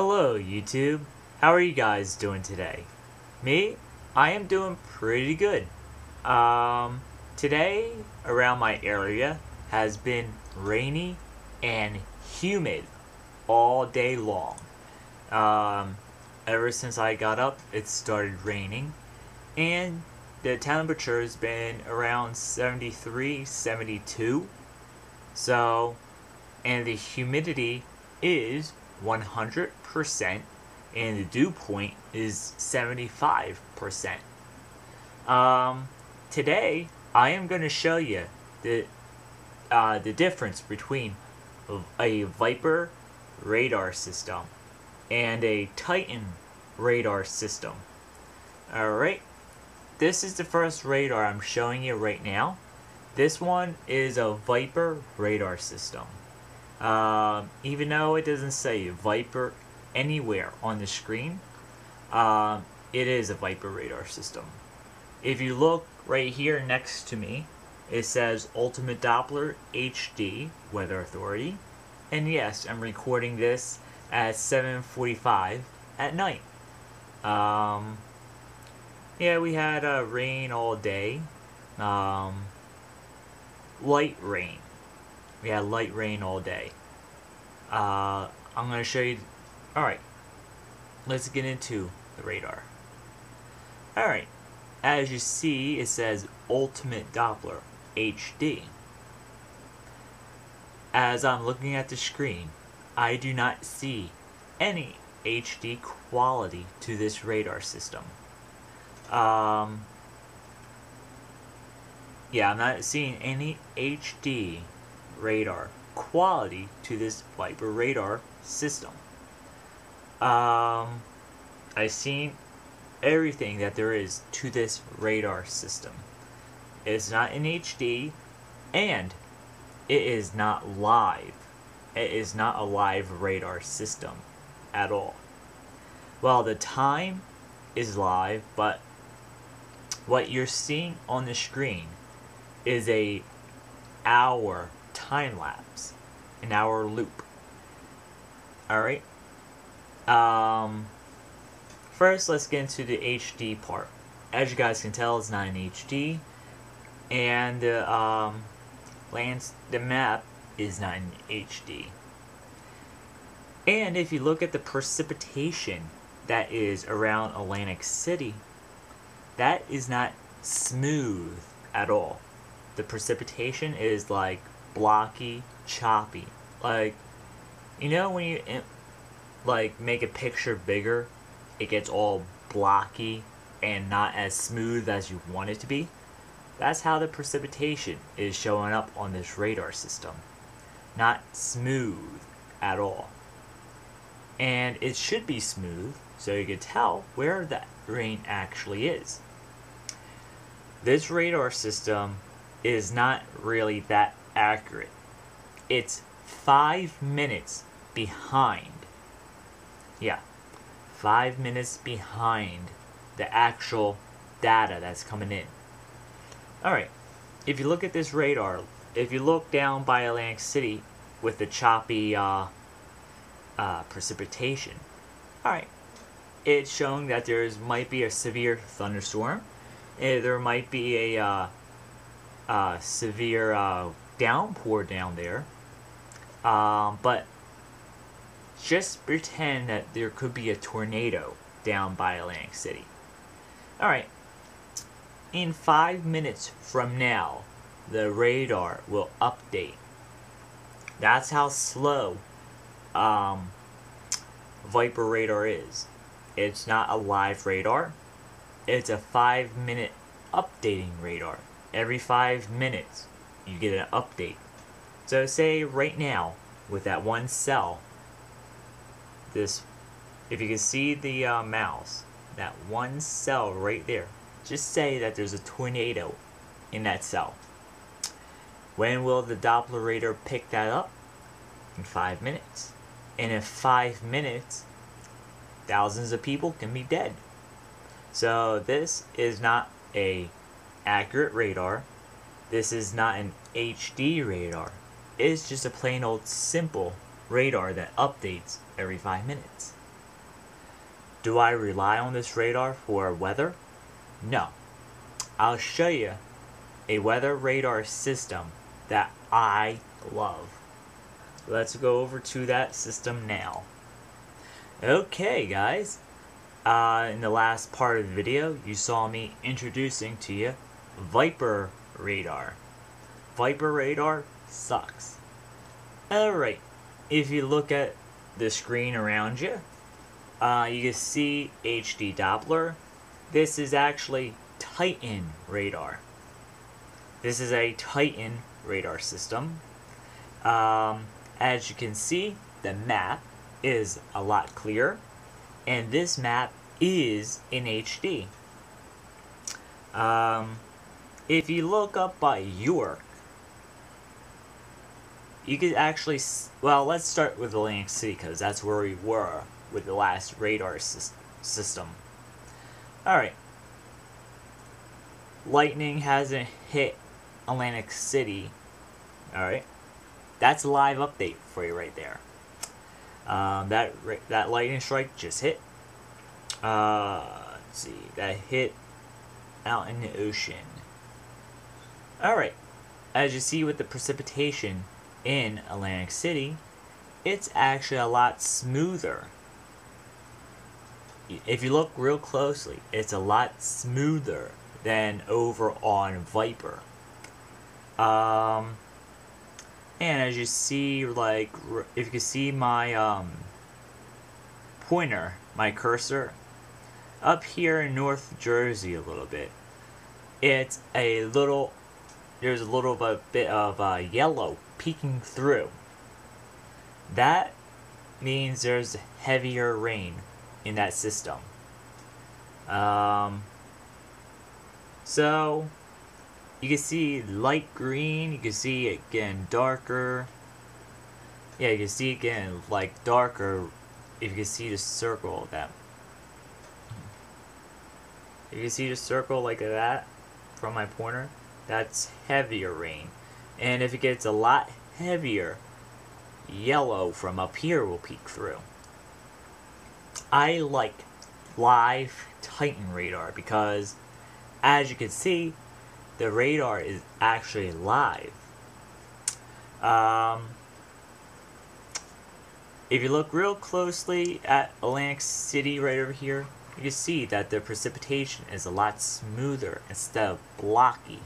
Hello YouTube, how are you guys doing today? Me? I am doing pretty good. Today around my area has been rainy and humid all day long. Ever since I got up it started raining and the temperature has been around 73, 72. So, and the humidity is 100% and the dew point is 75%. Today I am going to show you the difference between a Viper radar system and a Titan radar system. Alright, this is the first radar I'm showing you right now. This one is a Viper radar system. Even though it doesn't say Viper anywhere on the screen, it is a Viper radar system. If you look right here next to me, it says Ultimate Doppler HD Weather Authority. And yes, I'm recording this at 7:45 at night. Yeah, we had rain all day. Light rain. We had light rain all day. I'm going to show you. Alright, let's get into the radar. Alright, as you see, it says Ultimate Doppler HD. As I'm looking at the screen, I do not see any HD quality to this radar system. Yeah, I'm not seeing any HD radar quality to this Viper radar system. I've seen everything that there is to this radar system. It's not in HD and it is not live. It is not a live radar system at all. Well, the time is live, but what you're seeing on the screen is a hour time lapse, an hour loop. Alright. First let's get into the HD part. As you guys can tell, it's not in HD, and the map is not in HD. And if you look at the precipitation that is around Atlantic City, that is not smooth at all. The precipitation is like blocky, choppy. Like, you know when you like make a picture bigger, it gets all blocky and not as smooth as you want it to be? That's how the precipitation is showing up on this radar system. Not smooth at all. And it should be smooth so you can tell where that rain actually is. This radar system is not really that accurate. It's 5 minutes behind. Yeah, 5 minutes behind the actual data that's coming in. Alright, if you look at this radar, if you look down by Atlantic City with the choppy precipitation, alright, it's showing that might be a severe thunderstorm. There might be a severe downpour down there, but just pretend that there could be a tornado down by Atlantic City. Alright, in 5 minutes from now, the radar will update. That's how slow Viper radar is. It's not a live radar. It's a 5-minute updating radar. Every 5 minutes you get an update. So say right now with that one cell, if you can see the mouse, that one cell right there, just say that there's a tornado in that cell. When will the Doppler radar pick that up? In 5 minutes. And in 5 minutes, thousands of people can be dead. So this is not a accurate radar. This is not an HD radar. It's just a plain old simple radar that updates every 5 minutes. Do I rely on this radar for weather? No. I'll show you a weather radar system that I love. Let's go over to that system now. Okay, guys. In the last part of the video, you saw me introducing to you Viper radar. Viper radar sucks. Alright, if you look at the screen around you, you can see HD Doppler. This is actually Titan radar. This is a Titan radar system. As you can see, the map is a lot clearer, and this map is in HD. If you look up by York, you could actually, well, let's start with Atlantic City because that's where we were with the last radar system. Alright. Lightning hasn't hit Atlantic City. Alright. That's a live update for you right there. That lightning strike just hit. Let's see. That hit out in the ocean. Alright. As you see with the precipitation in Atlantic City, it's actually a lot smoother. If you look real closely, it's a lot smoother than over on Viper. And as you see, like, if you can see my pointer, my cursor, up here in North Jersey a little bit, it's a little, there's a little bit of yellow peeking through. That means there's heavier rain in that system. So you can see light green, you can see it getting darker. Yeah, you can see it getting like darker if you can see the circle that. If you can see the circle like that from my pointer, that's heavier rain. And if it gets a lot heavier, yellow from up here will peek through. I like live Titan radar because, as you can see, the radar is actually live. If you look real closely at Atlantic City right over here, you can see that the precipitation is a lot smoother instead of blocky.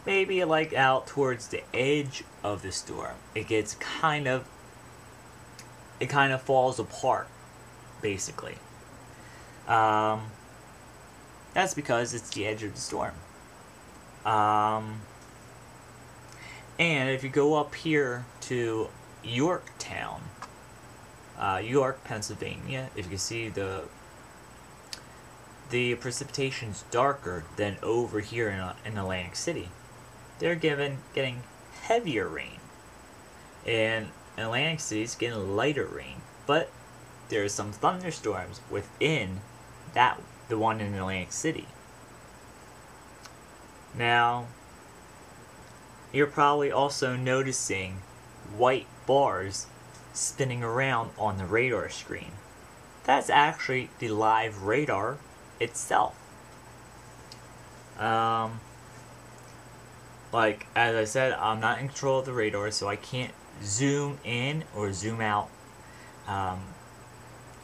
Maybe like out towards the edge of the storm, it gets kind of falls apart, basically. That's because it's the edge of the storm. And if you go up here to Yorktown, York, Pennsylvania, if you can see the precipitation's darker than over here in Atlantic City. They're getting heavier rain. And Atlantic City's getting lighter rain. But there's some thunderstorms within the one in Atlantic City. Now, you're probably also noticing white bars spinning around on the radar screen. That's actually the live radar itself. Like, as I said, I'm not in control of the radar, so I can't zoom in or zoom out.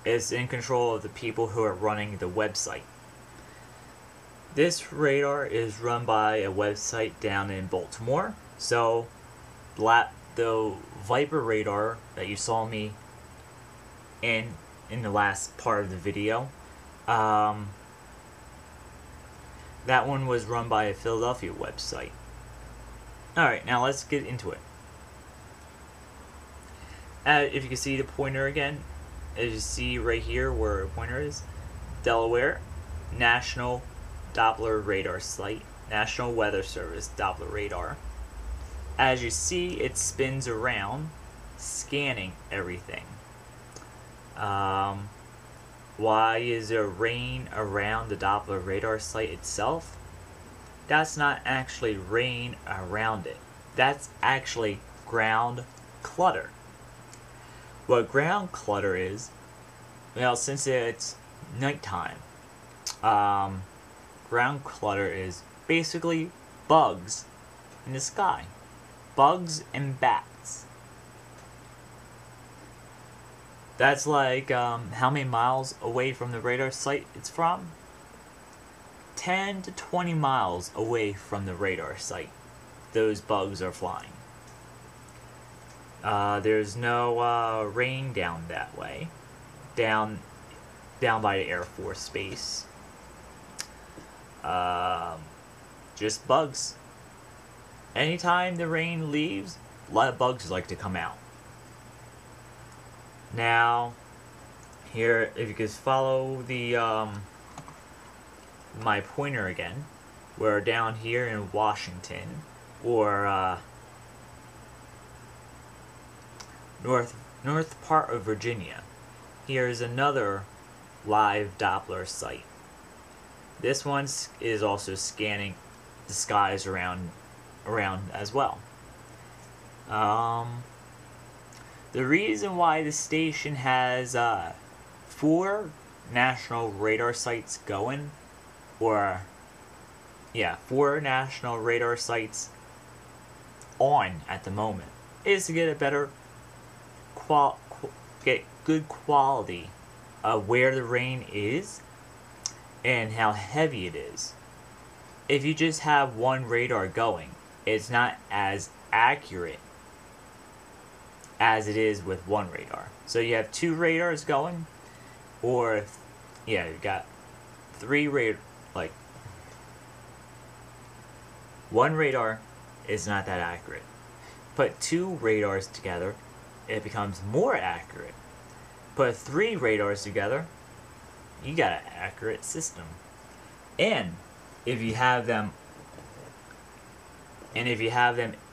It's in control of the people who are running the website. This radar is run by a website down in Baltimore. So, the Viper radar that you saw me in the last part of the video, that one was run by a Philadelphia website. Alright, now let's get into it. If you can see the pointer again, as you see right here where the pointer is, Delaware, National Doppler Radar Site, National Weather Service Doppler Radar. As you see, it spins around, scanning everything. Why is there rain around the Doppler radar site itself? That's not actually rain around it. That's actually ground clutter. What ground clutter is, well, since it's nighttime. Ground clutter is basically bugs in the sky. Bugs and bats. That's like how many miles away from the radar site it's from? 10 to 20 miles away from the radar site. Those bugs are flying. There's no rain down that way. Down by the Air Force Base. Just bugs. Anytime the rain leaves, a lot of bugs like to come out. Now, here, if you could follow the my pointer again, we're down here in Washington, or north part of Virginia. Here's another live Doppler site. This one is also scanning the skies around as well. The reason why the station has 4 national radar sites going, 4 national radar sites on at the moment, is to get a better get good quality of where the rain is and how heavy it is. If you just have one radar going, it's not as accurate as it is with one radar. So you have 2 radars going, or you got 3 radar. Like, one radar is not that accurate. Put 2 radars together, it becomes more accurate. Put 3 radars together, you got an accurate system. And if you have them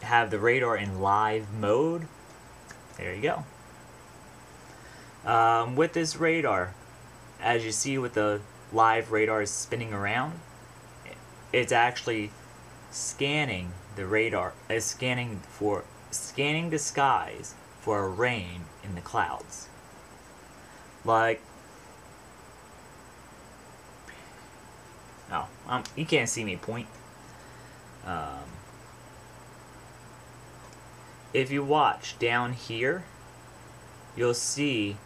have the radar in live mode, there you go. With this radar, as you see with the live radar spinning around, it's actually scanning the radar, scanning the skies for rain in the clouds. Like, you can't see me point. If you watch down here, you'll see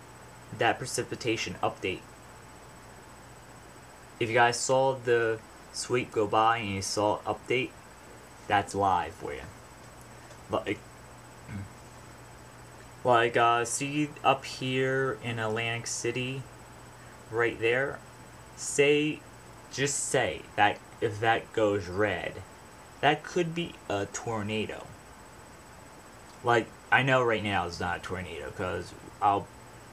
that precipitation update. If you guys saw the sweep go by and you saw update, that's live for you. See up here in Atlantic City, right there, just say that if that goes red, that could be a tornado. Like, I know right now it's not a tornado because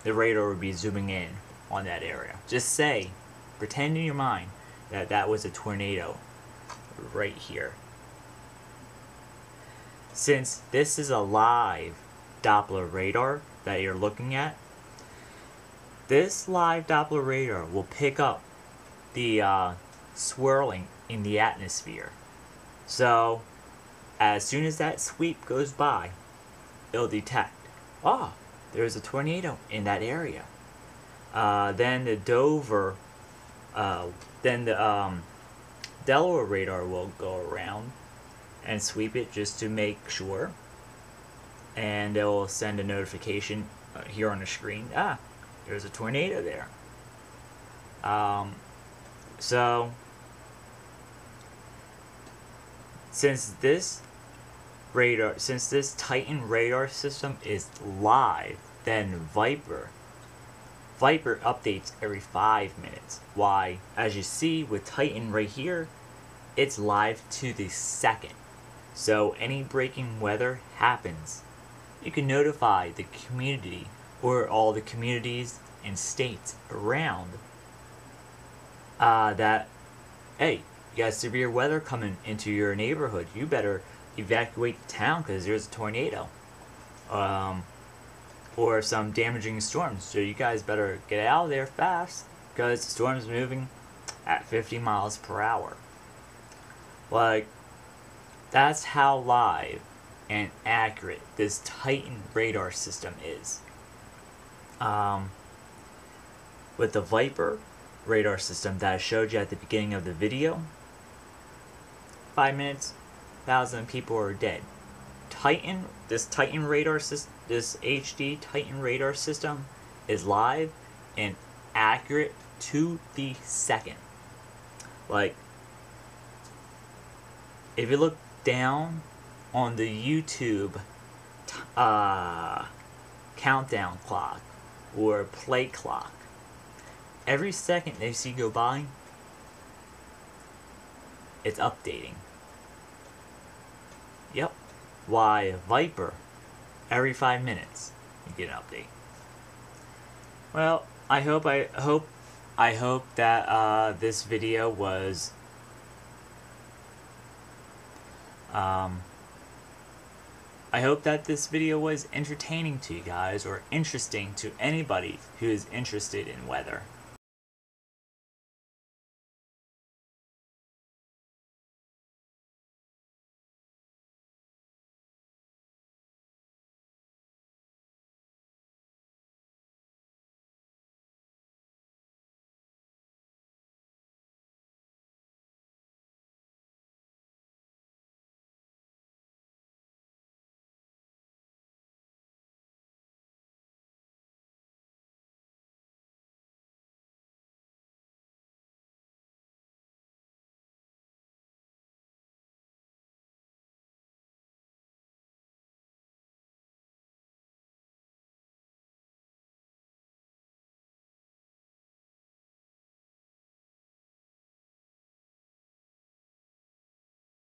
the radar would be zooming in on that area. Just say, pretend in your mind that that was a tornado right here. Since this is a live Doppler radar that you're looking at, this live Doppler radar will pick up the swirling in the atmosphere. So, as soon as that sweep goes by, it'll detect, there's a tornado in that area. Then the Delaware radar will go around and sweep it just to make sure, and it will send a notification here on the screen. There's a tornado there. So since this Titan radar system is live, then Viper updates every 5 minutes. Why? As you see with Titan right here, it's live to the second. So any breaking weather happens, you can notify the community or all the communities and states around that, hey, you got severe weather coming into your neighborhood. You better evacuate the town because there's a tornado. Or some damaging storms. So you guys better get out of there fast because the storm's moving at 50 miles per hour. Like, that's how live and accurate this Titan radar system is. With the Viper, radar system that I showed you at the beginning of the video, 5 minutes, 1,000 people are dead. This Titan radar system, this HD Titan radar system is live and accurate to the second. Like, if you look down on the YouTube countdown clock or play clock, every second they see go by, it's updating. Yep. Why Viper, every 5 minutes you get an update. Well, I hope that this video was I hope that this video was entertaining to you guys, or interesting to anybody who is interested in weather.